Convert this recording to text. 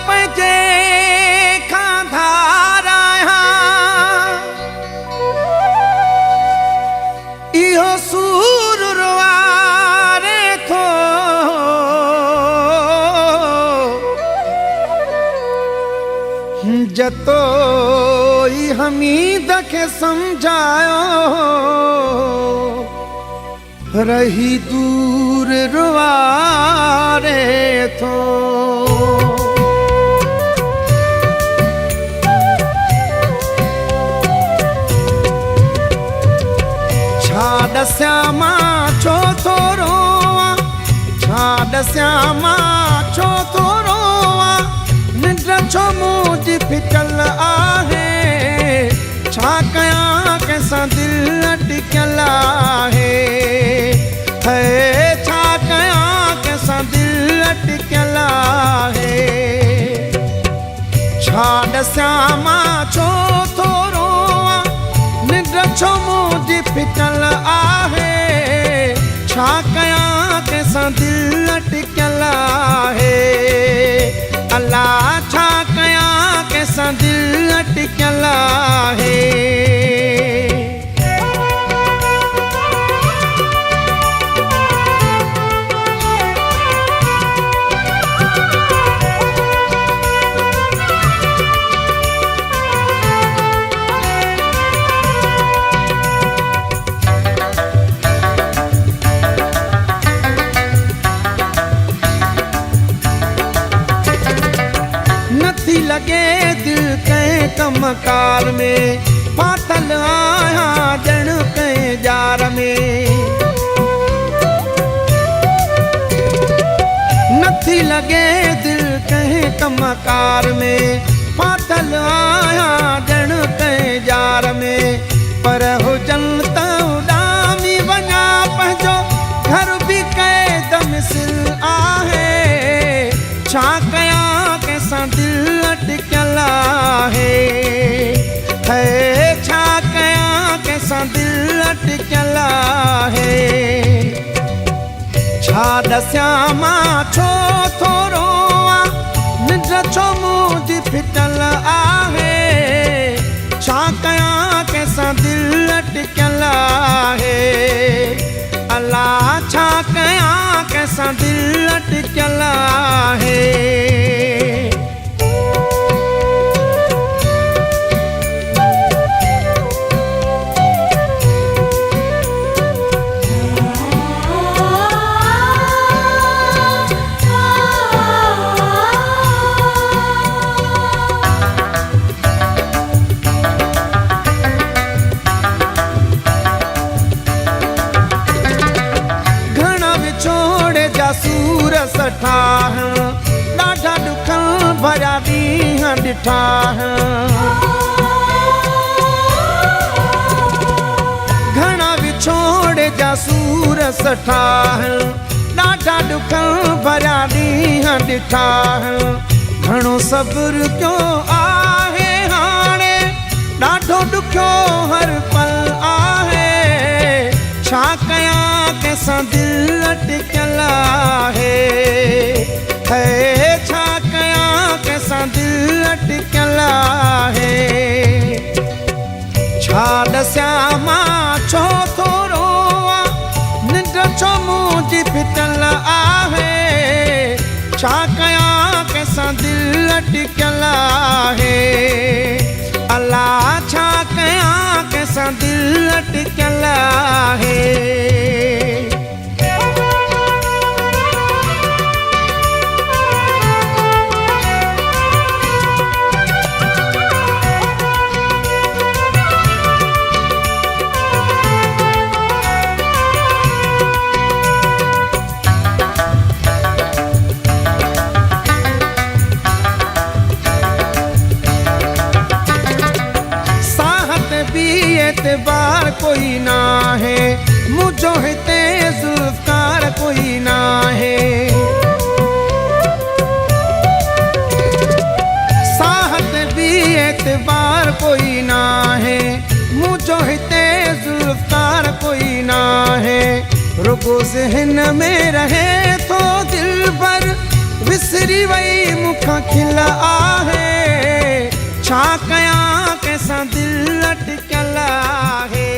पंहिंजे खां धारायां इहो सूर रुआरे थो जतो ई हमीद खे समझायो रही दूर रुआरे थो छा दस्यां मां छो थो रोवां छा दस्यां मां छो थो रोवां निंड छो मुंहिंजी फिटल आहे छा कयां कंहिंसां दिलि अटकियल आहे छा कयां कंहिंसां दिलि अटकियल आहे छा दस्यां मां छो थो रोवां निंड छो मुंहिंजी फिटल आहे छा कयां कंहिंसां दिलि अटकियल आहे अल्लाह छा कयां कंहिंसां दिलि अटकियल आहे लगे दिल कंहिं कमकार में फाथल आहियां ॼण कंहिं जार में नथी लगे दिल कंहिं कमकार में फाथल आहियां ॼण कंहिं जार में पर हुजनि त उॾामी वञा पंहिंजो घर बि क़ैद मिसल आहे छा कयां कंहिंसां दिलि अटकियल आहे छा कयां कंहिंसां दिलि अटकियल आहे छा दस्यां मां छो थो रोवां निंड छो मुंहिंजी फिटल आहे छा कयां कंहिंसां दिलि अटकियल आहे अल्लाह छा कयां कंहिंसां दिलि अटकियल आहे सूर सठा ॾाढा ॾुखनि भरिया ॾींहं ॾिठा घणा विछोड़ जा सूर सठा ॾाढा ॾुखनि भरिया ॾींहं ॾिठा घणो सब्र कयो आहे हाणे ॾाढो ॾुखियो हर पल आहे छा कयां कंहिंसां दिलि अटकियल आहे छा कयां कंहिंसां दिलि अटकियल आहे छा दस्यां मां छो थो रोवां निंड छो मुंहिंजी फिटल आहे छा कयां कंहिंसां दिलि अटकियल आहे अल्लाह छा कयां कंहिंसां दिलि अटकियल आहे एतबार कोई ना है मुझो हिते जुल्फकार कोई ना है साहत भी एतबार कोई ना है मुझो हिते जुल्फकार कोई ना है रुगो ज़हन में रहे तो दिल भर विसरी वई मूंखां खिल आहे, छा कयां कंहिंसां दिलि अटकियल आहे।